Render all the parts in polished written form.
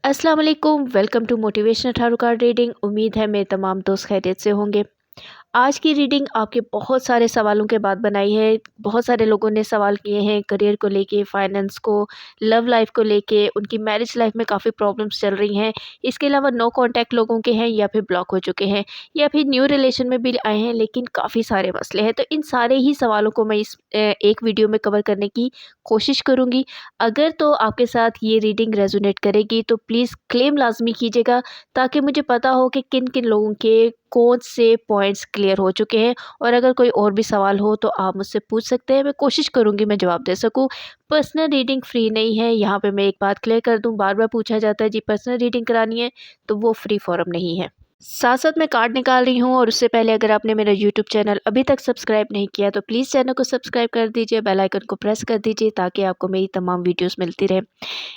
अस्सलाम वालेकुम। Welcome to motivational tarot card reading. उम्मीद है मेरे तमाम दोस्त खैरियत से होंगे। आज की रीडिंग आपके बहुत सारे सवालों के बाद बनाई है। बहुत सारे लोगों ने सवाल किए हैं करियर को लेके, फाइनेंस को, लव लाइफ को लेके, उनकी मैरिज लाइफ में काफ़ी प्रॉब्लम्स चल रही हैं। इसके अलावा नो कांटेक्ट लोगों के हैं या फिर ब्लॉक हो चुके हैं या फिर न्यू रिलेशन में भी आए हैं, लेकिन काफ़ी सारे मसले हैं। तो इन सारे ही सवालों को मैं इस एक वीडियो में कवर करने की कोशिश करूँगी। अगर तो आपके साथ ये रीडिंग रेजोनेट करेगी तो प्लीज़ क्लेम लाजमी कीजिएगा, ताकि मुझे पता हो कि किन किन लोगों के कौन से पॉइंट्स क्लियर हो चुके हैं। और अगर कोई और भी सवाल हो तो आप मुझसे पूछ सकते हैं, मैं कोशिश करूँगी मैं जवाब दे सकूँ। पर्सनल रीडिंग फ्री नहीं है, यहाँ पे मैं एक बात क्लियर कर दूँ। बार बार पूछा जाता है जी पर्सनल रीडिंग करानी है, तो वो फ्री फॉरम नहीं है। साथ साथ मैं कार्ड निकाल रही हूँ, और उससे पहले अगर आपने मेरा यूट्यूब चैनल अभी तक सब्सक्राइब नहीं किया तो प्लीज़ चैनल को सब्सक्राइब कर दीजिए, बेल आइकन को प्रेस कर दीजिए, ताकि आपको मेरी तमाम वीडियोस मिलती रहे।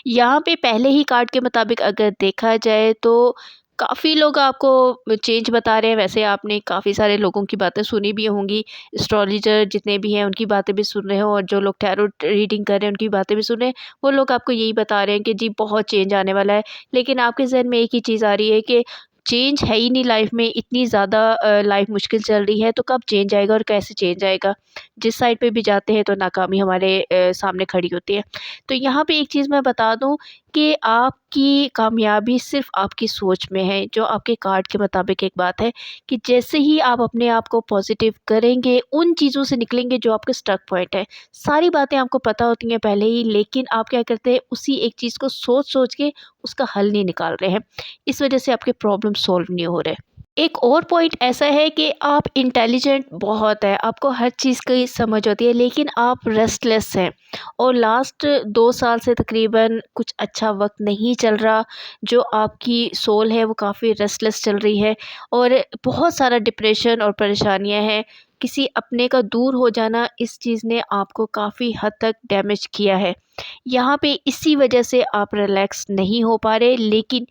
यहाँ पे पहले ही कार्ड के मुताबिक अगर देखा जाए तो काफ़ी लोग आपको चेंज बता रहे हैं। वैसे आपने काफ़ी सारे लोगों की बातें सुनी भी होंगी, एस्ट्रोलॉजर जितने भी हैं उनकी बातें भी सुन रहे हो, और जो लोग टैरो रीडिंग कर रहे हैं उनकी बातें भी सुन रहे हैं। वो लोग आपको यही बता रहे हैं कि जी बहुत चेंज आने वाला है। लेकिन आपके ज़हन में एक ही चीज़ आ रही है कि चेंज है ही नहीं लाइफ में, इतनी ज़्यादा लाइफ मुश्किल चल रही है, तो कब चेंज आएगा और कैसे चेंज आएगा। जिस साइड पे भी जाते हैं तो नाकामी हमारे सामने खड़ी होती है। तो यहाँ पे एक चीज़ मैं बता दूँ कि आपकी कामयाबी सिर्फ़ आपकी सोच में है। जो आपके कार्ड के मुताबिक एक बात है कि जैसे ही आप अपने आप को पॉज़िटिव करेंगे, उन चीज़ों से निकलेंगे जो आपके स्टक पॉइंट है। सारी बातें आपको पता होती हैं पहले ही, लेकिन आप क्या करते हैं, उसी एक चीज़ को सोच-सोच के उसका हल नहीं निकाल रहे हैं। इस वजह से आपके प्रॉब्लम सॉल्व नहीं हो रहे। एक और पॉइंट ऐसा है कि आप इंटेलिजेंट बहुत है, आपको हर चीज़ की समझ होती है, लेकिन आप रेस्टलेस हैं। और लास्ट 2 साल से तकरीबन कुछ अच्छा वक्त नहीं चल रहा। जो आपकी सोल है वो काफ़ी रेस्टलेस चल रही है, और बहुत सारा डिप्रेशन और परेशानियां हैं। किसी अपने का दूर हो जाना, इस चीज़ ने आपको काफ़ी हद तक डैमेज किया है। यहाँ पे इसी वजह से आप रिलैक्स नहीं हो पा रहे। लेकिन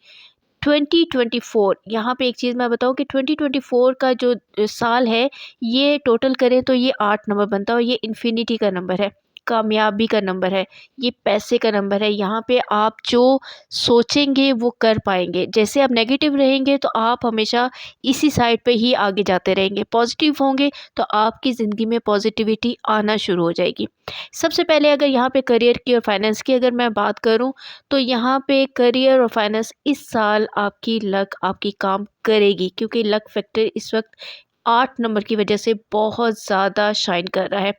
2024, यहाँ पे एक चीज़ मैं बताऊँ कि 2024 का जो साल है, ये टोटल करें तो ये 8 नंबर बनता है, और ये इन्फिनिटी का नंबर है, कामयाबी का नंबर है, ये पैसे का नंबर है। यहाँ पे आप जो सोचेंगे वो कर पाएंगे। जैसे आप नेगेटिव रहेंगे तो आप हमेशा इसी साइड पे ही आगे जाते रहेंगे। पॉजिटिव होंगे तो आपकी ज़िंदगी में पॉजिटिविटी आना शुरू हो जाएगी। सबसे पहले अगर यहाँ पे करियर की और फाइनेंस की अगर मैं बात करूँ, तो यहाँ पे करियर और फाइनेंस इस साल आपकी लक आपकी काम करेगी, क्योंकि लक फैक्टर इस वक्त 8 नंबर की वजह से बहुत ज़्यादा शाइन कर रहा है।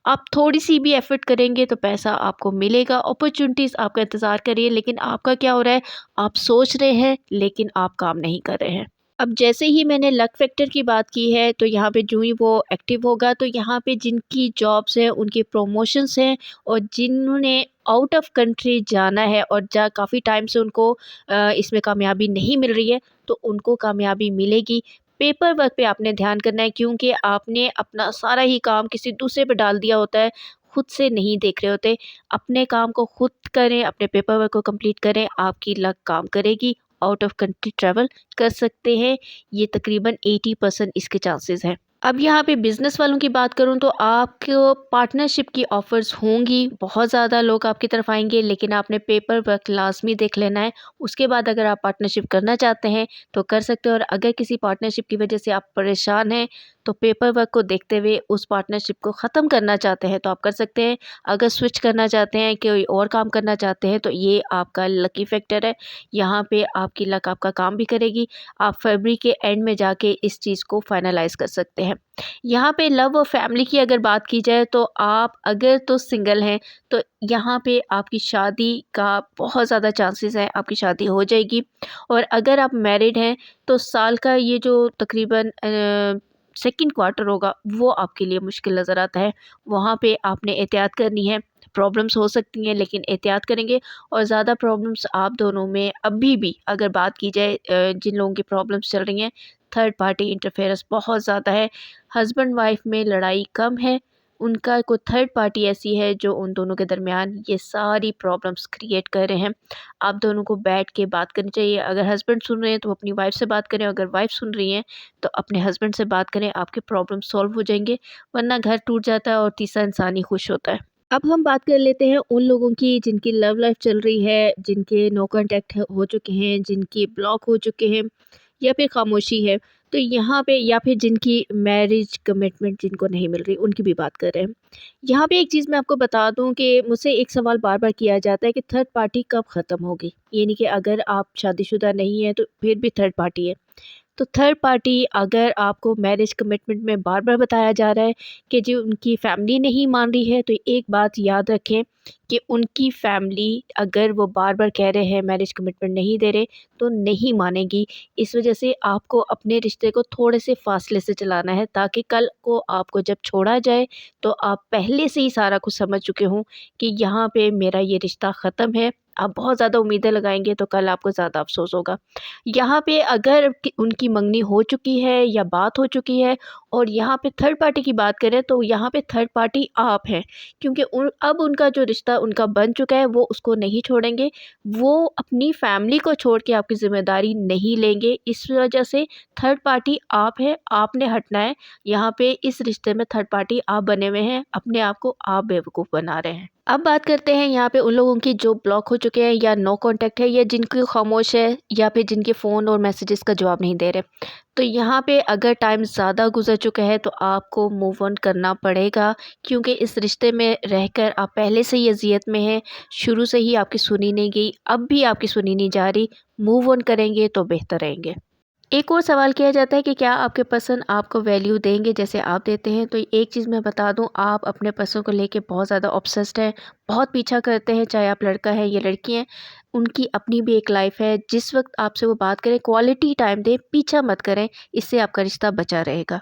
आप थोड़ी सी भी एफर्ट करेंगे तो पैसा आपको मिलेगा, अपॉर्चुनिटीज़ आपका इंतज़ार करिए। लेकिन आपका क्या हो रहा है, आप सोच रहे हैं लेकिन आप काम नहीं कर रहे हैं। अब जैसे ही मैंने लक फैक्टर की बात की है, तो यहाँ पे जो ही वो एक्टिव होगा, तो यहाँ पे जिनकी जॉब्स हैं उनके प्रमोशंस हैं, और जिन्होंने आउट ऑफ कंट्री जाना है और जा काफ़ी टाइम से उनको इसमें कामयाबी नहीं मिल रही है, तो उनको कामयाबी मिलेगी। पेपर वर्क पे आपने ध्यान करना है, क्योंकि आपने अपना सारा ही काम किसी दूसरे पे डाल दिया होता है, खुद से नहीं देख रहे होते। अपने काम को खुद करें, अपने पेपर वर्क को कंप्लीट करें, आपकी लक काम करेगी। आउट ऑफ कंट्री ट्रैवल कर सकते हैं, ये तकरीबन 80% इसके चांसेस हैं। अब यहाँ पे बिज़नेस वालों की बात करूँ तो आपको पार्टनरशिप की ऑफ़र्स होंगी, बहुत ज़्यादा लोग आपकी तरफ आएँगे, लेकिन आपने पेपर वर्क लाज़मी देख लेना है। उसके बाद अगर आप पार्टनरशिप करना चाहते हैं तो कर सकते हो, और अगर किसी पार्टनरशिप की वजह से आप परेशान हैं, तो पेपर वर्क को देखते हुए उस पार्टनरशिप को ख़त्म करना चाहते हैं तो आप कर सकते हैं। अगर स्विच करना चाहते हैं, कोई और काम करना चाहते हैं, तो ये आपका लकी फैक्टर है। यहाँ पे आपकी लक आपका काम भी करेगी। आप फरवरी के एंड में जाके इस चीज़ को फाइनलाइज़ कर सकते हैं। यहाँ पे लव और फैमिली की अगर बात की जाए, तो आप अगर तो सिंगल हैं तो यहाँ पे आपकी शादी का बहुत ज़्यादा चांसेस है, आपकी शादी हो जाएगी। और अगर आप मैरिड हैं तो साल का ये जो तकरीबन सेकंड क्वार्टर होगा, वो आपके लिए मुश्किल नज़र आता है। वहाँ पे आपने एहतियात करनी है। प्रॉब्लम्स हो सकती हैं, लेकिन एहतियात करेंगे। और ज़्यादा प्रॉब्लम्स आप दोनों में अभी भी अगर बात की जाए, जिन लोगों की प्रॉब्लम्स चल रही हैं, थर्ड पार्टी इंटरफेरेंस बहुत ज़्यादा है। हस्बैंड वाइफ में लड़ाई कम है, उनका कोई थर्ड पार्टी ऐसी है जो उन दोनों के दरमियान ये सारी प्रॉब्लम्स क्रिएट कर रहे हैं। आप दोनों को बैठ के बात करनी चाहिए। अगर हस्बैंड सुन रहे हैं तो अपनी वाइफ से बात करें, अगर वाइफ सुन रही हैं तो अपने हस्बैंड से बात करें, आपके प्रॉब्लम सॉल्व हो जाएंगे। वरना घर टूट जाता है और तीसरा इंसान ही खुश होता है। अब हम बात कर लेते हैं उन लोगों की जिनकी लव लाइफ चल रही है, जिनके नो कांटेक्ट हो चुके हैं, जिनके ब्लॉक हो चुके हैं या फिर खामोशी है। तो यहाँ पे या फिर जिनकी मैरिज कमिटमेंट जिनको नहीं मिल रही, उनकी भी बात कर रहे हैं। यहाँ पे एक चीज़ मैं आपको बता दूँ कि मुझसे एक सवाल बार-बार किया जाता है कि थर्ड पार्टी कब ख़त्म होगी? यानी कि अगर आप शादीशुदा नहीं हैं तो फिर भी थर्ड पार्टी है। तो थर्ड पार्टी अगर आपको मैरिज कमिटमेंट में बार-बार बताया जा रहा है कि जी उनकी फैमिली नहीं मान रही है, तो एक बात याद रखें कि उनकी फैमिली अगर वो बार-बार कह रहे हैं मैरिज कमिटमेंट नहीं दे रहे, तो नहीं मानेगी। इस वजह से आपको अपने रिश्ते को थोड़े से फ़ासले से चलाना है, ताकि कल को आपको जब छोड़ा जाए, तो आप पहले से ही सारा कुछ समझ चुके हों कि यहाँ पे मेरा ये रिश्ता ख़त्म है। आप बहुत ज़्यादा उम्मीदें लगाएँगे तो कल आपको ज़्यादा अफ़सोस होगा। यहाँ पे अगर कि उनकी मंगनी हो चुकी है या बात हो चुकी है और यहाँ पे थर्ड पार्टी की बात करें, तो यहाँ पे थर्ड पार्टी आप हैं, क्योंकि अब उनका जो रिश्ता उनका बन चुका है वो उसको नहीं छोड़ेंगे। वो अपनी फैमिली को छोड़ के आपकी ज़िम्मेदारी नहीं लेंगे। इस वजह से थर्ड पार्टी आप हैं, आपने हटना है। यहाँ पे इस रिश्ते में थर्ड पार्टी आप बने हुए हैं, अपने आप को आप बेवकूफ़ बना रहे हैं। अब बात करते हैं यहाँ पे उन लोगों की जो ब्लॉक हो चुके हैं या नो कॉन्टैक्ट है या जिनकी खामोश है या फिर जिनके फ़ोन और मैसेजेस का जवाब नहीं दे रहे। तो यहाँ पे अगर टाइम ज़्यादा गुज़र चुका है तो आपको मूव ऑन करना पड़ेगा, क्योंकि इस रिश्ते में रहकर आप पहले से ही अज़ियत में हैं, शुरू से ही आपकी सुनी नहीं गई, अब भी आपकी सुनी नहीं जा रही। मूव ऑन करेंगे तो बेहतर रहेंगे। एक और सवाल किया जाता है कि क्या आपके पसंद आपको वैल्यू देंगे जैसे आप देते हैं? तो एक चीज़ मैं बता दूँ, आप अपने पसंद को लेके बहुत ज़्यादा ऑब्सेस्ड हैं, बहुत पीछा करते हैं, चाहे आप लड़का है या लड़की हैं। उनकी अपनी भी एक लाइफ़ है, जिस वक़्त आपसे वो बात करें क्वालिटी टाइम दें, पीछा मत करें, इससे आपका रिश्ता बचा रहेगा।